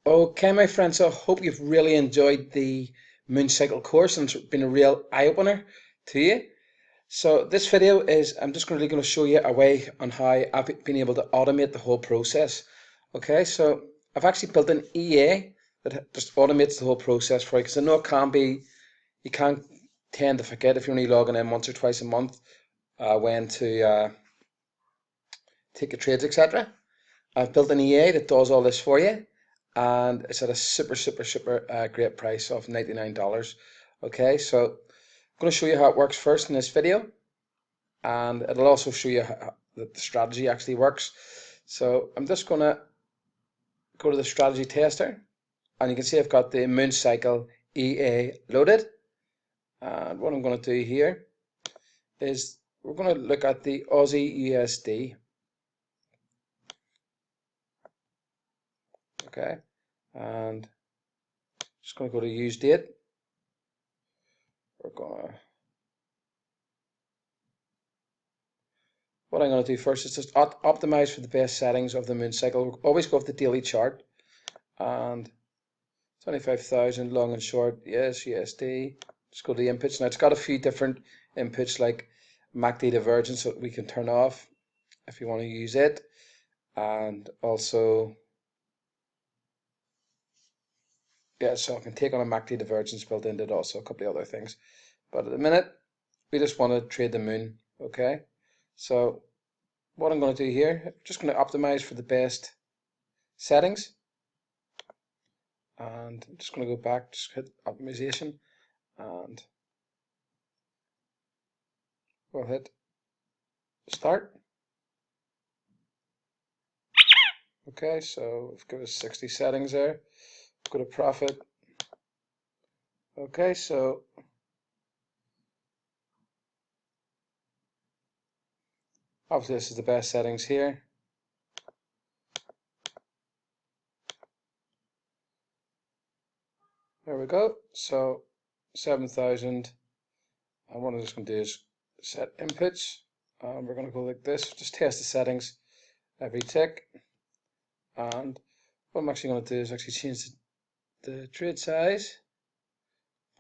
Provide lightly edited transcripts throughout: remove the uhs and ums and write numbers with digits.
Okay, my friends, so I hope you've really enjoyed the moon cycle course and it's been a real eye-opener to you. So this video is, I'm just really going to show you a way on how I've been able to automate the whole process. Okay, so I've actually built an EA that just automates the whole process for you, because I know it can be, you can tend to forget if you're only logging in once or twice a month when to take your trades, etc. I've built an EA that does all this for you, and it's at a super great price of $99. Okay, so I'm going to show you how it works first in this video, and it'll also show you how that the strategy actually works. So I'm just going to go to the strategy tester, and you can see I've got the moon cycle EA loaded. And what I'm going to do here is we're going to look at the Aussie USD. Okay, and just going to go to use date. What I'm going to do first is just optimize for the best settings of the moon cycle. We'll always go with the daily chart, and 25,000 long and short, yes, USD. Just go to the inputs. Now it's got a few different inputs like MACD divergence that we can turn off if you want to use it, and also so I can take on a MACD divergence built into it, also a couple of other things. But at the minute we just want to trade the moon. Okay, so what I'm going to do here, I'm just going to optimize for the best settings, and I'm just going to go back, just hit optimization, and we'll hit start. Okay, so we've got 60 settings there. Go to profit. Okay, so obviously this is the best settings here. There we go. So 7,000, and what I'm just going to do is set inputs, and we're going to go like this, just test the settings every tick. And what I'm actually going to do is actually change the trade size,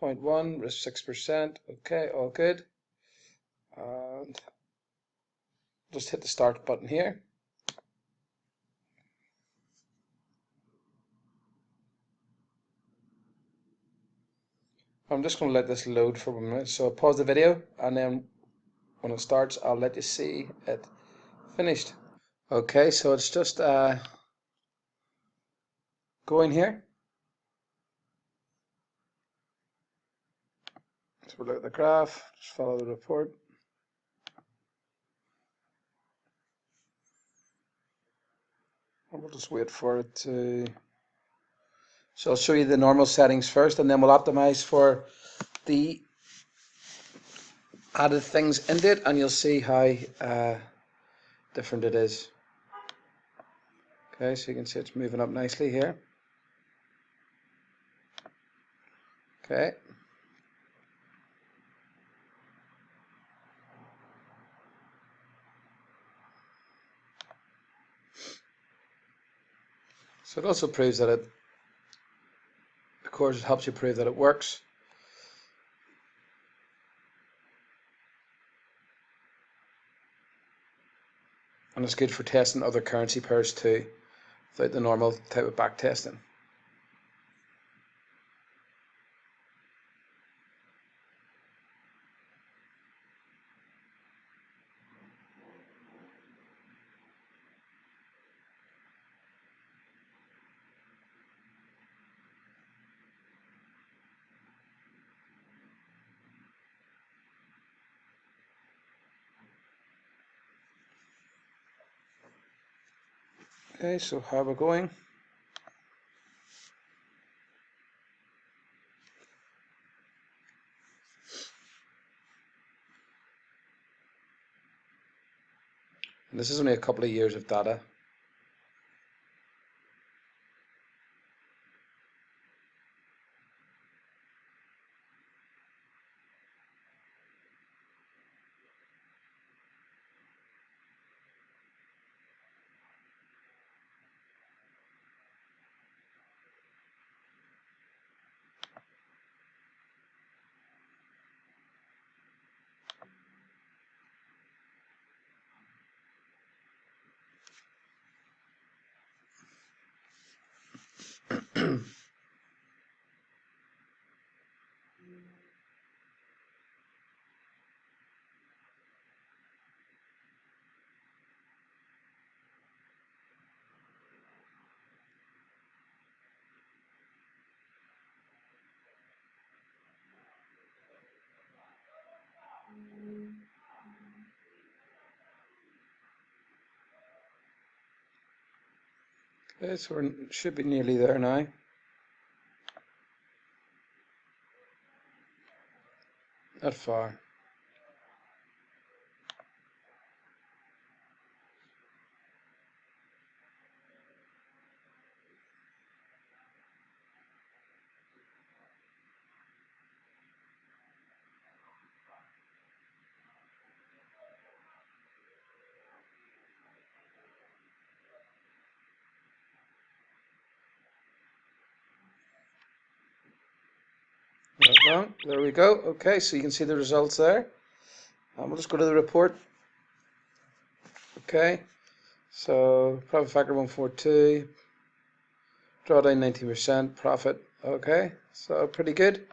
0.1, risk 6%. Okay, all good. And just hit the start button here. I'm just going to let this load for 1 minute. So I'll pause the video, and then when it starts, I'll let you see it finished. Okay, so it's just going here. So we'll look at the graph, just follow the report. And we'll just wait for it to... So I'll show you the normal settings first, and then we'll optimize for the added things into it, and you'll see how different it is. Okay, so you can see it's moving up nicely here. Okay. So it also proves that of course, it helps you prove that it works. And it's good for testing other currency pairs too, without the normal type of back testing. Okay, so how we're going. And this is only a couple of years of data. Okay, so we should be nearly there now. Not far. Wrong. There we go. Okay, so you can see the results there. We'll just go to the report. Okay, so profit factor 142, drawdown 19%, profit. Okay, so pretty good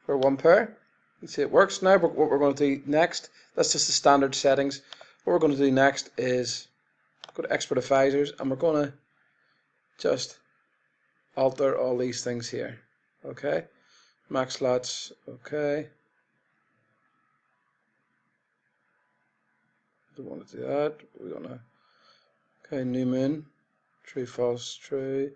for one pair. You see it works now, but what we're going to do next, that's just the standard settings. What we're going to do next is go to expert advisors, and we're going to just alter all these things here. Okay, max lots. Okay, don't want to do that. We're gonna, okay, new moon, true, false, true.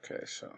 Okay, so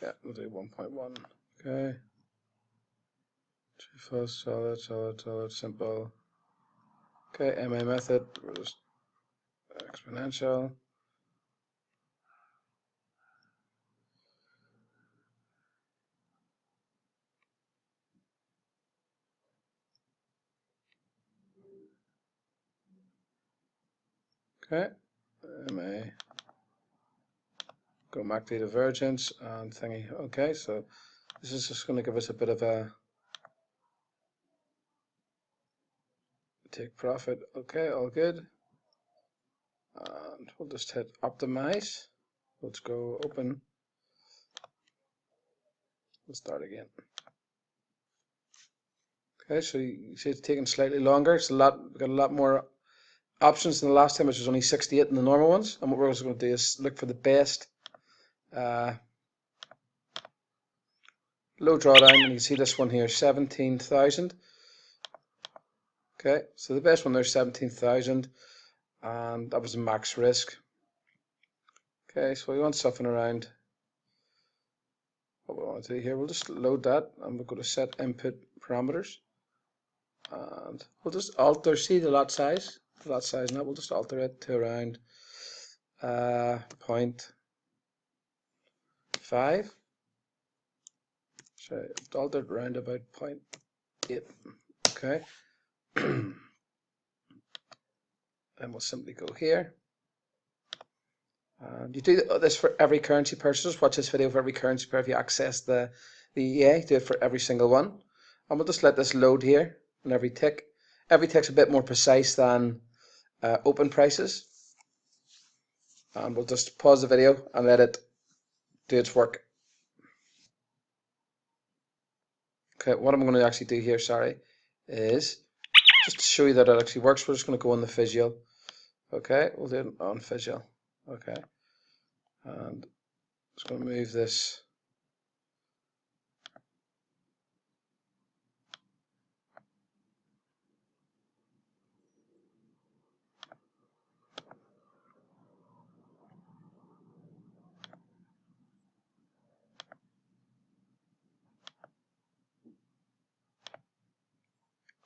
yeah, we'll do 1.1. Okay, true, false, solid, solid, solid, simple. Okay, MA method, we'll just exponential. Okay, MA, go back to divergence and thingy. Okay, so this is just going to give us a bit of a take profit. Okay, all good. And we'll just hit optimize. Let's go open. We'll start again. Okay, so you see it's taking slightly longer. It's we've got a lot more options than the last time, which was only 68 in the normal ones. And what we're also going to do is look for the best low drawdown, and you can see this one here, 17,000. Okay, so the best one there's 17,000, and that was a max risk. Okay, so we want something around what we want to do here. We'll just load that, and we'll go to set input parameters, and we'll just alter, see the lot size, now we'll just alter it to around 0.5. So alter it around about 0.8. Okay. And we'll simply go here. You do this for every currency purchase. Watch this video for every currency pair. If you access the EA, do it for every single one. And we'll just let this load here on every tick. Every tick's a bit more precise than open prices. And we'll just pause the video and let it do its work. Okay, what I'm going to actually do here, is just to show you that it actually works. We're just going to go on the visual. Okay, we'll do it on visual. Okay, and just going to move this.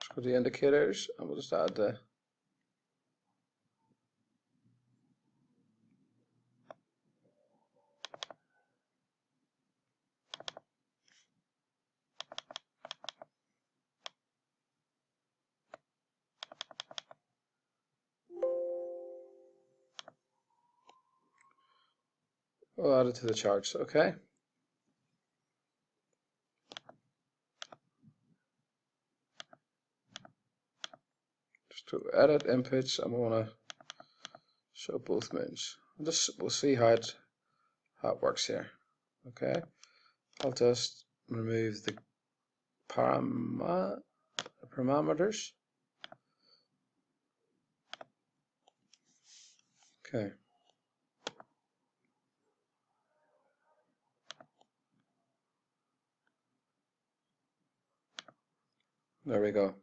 Just go to the indicators, and we'll just add the We'll add it to the charts, okay? Just to edit inputs, and we want to show both moons. We'll see how it works here. Okay, I'll just remove the parameters. Okay. There we go.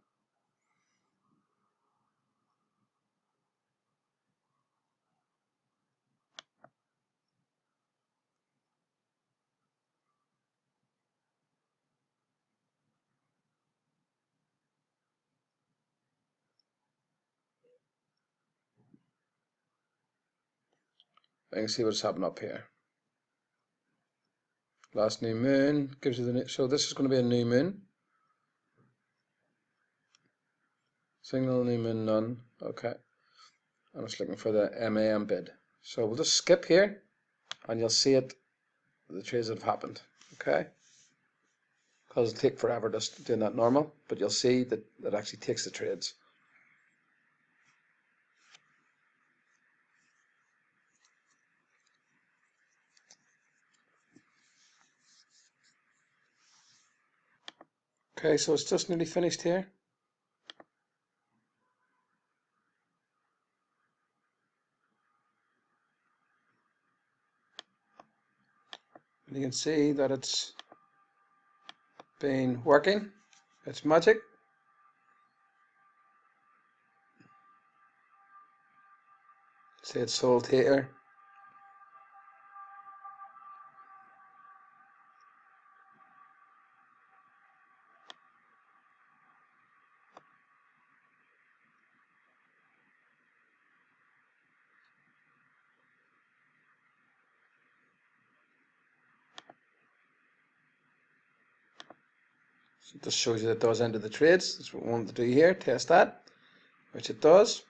I can see what's happening up here. Last new moon gives you the new, so this is going to be a new moon. Signal new moon none. Okay. I'm just looking for the MAM bid. So we'll just skip here, and you'll see it. The trades that have happened. Okay. Because it'll take forever just doing that normal, but you'll see that that actually takes the trades. Okay, so it's just nearly finished here. And you can see that it's been working. It's magic. See, it's sold here. So it just shows you that it does enter the trades. That's what we wanted to do here. Test that, which it does.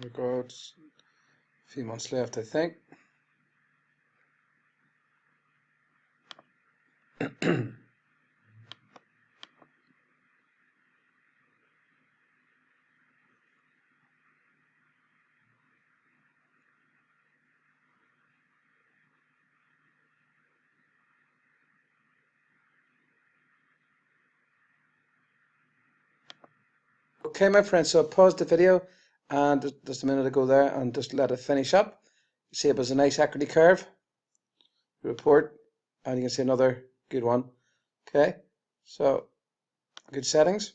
There we go. It's a few months left, I think. Okay, my friends, so I paused the video and just a minute ago there and just let it finish up. You see it was a nice equity curve report, and you can see another good one. Okay, so good settings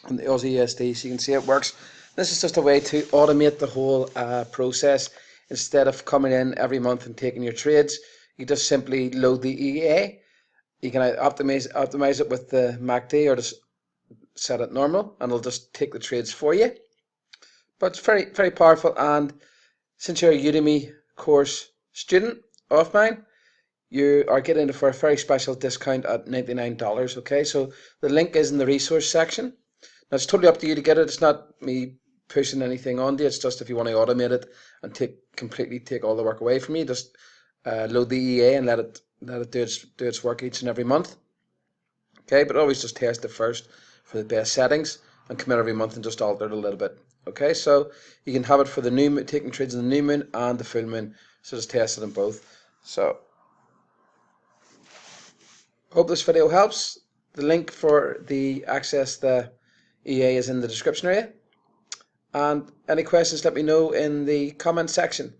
on the Aussie USD, so you can see it works. This is just a way to automate the whole process. Instead of coming in every month and taking your trades, you just simply load the EA. You can optimize it with the MACD or just set it normal, and it'll just take the trades for you. But it's very, very powerful. And since you're a Udemy course student of mine, you are getting it for a very special discount at $99. Okay, so the link is in the resource section. Now it's totally up to you to get it. It's not me pushing anything on you. It's just if you want to automate it and completely take all the work away from you, just load the EA and let it do its work each and every month. Okay, but always just test it first for the best settings and come in every month and just alter it a little bit. Okay, so you can have it for the new moon, taking trades in the new moon and the full moon. So just test it in both. So hope this video helps. The link for the access the EA is in the description area. And any questions, let me know in the comment section.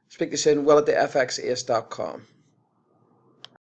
Speak to you soon. Will@thefxace.com.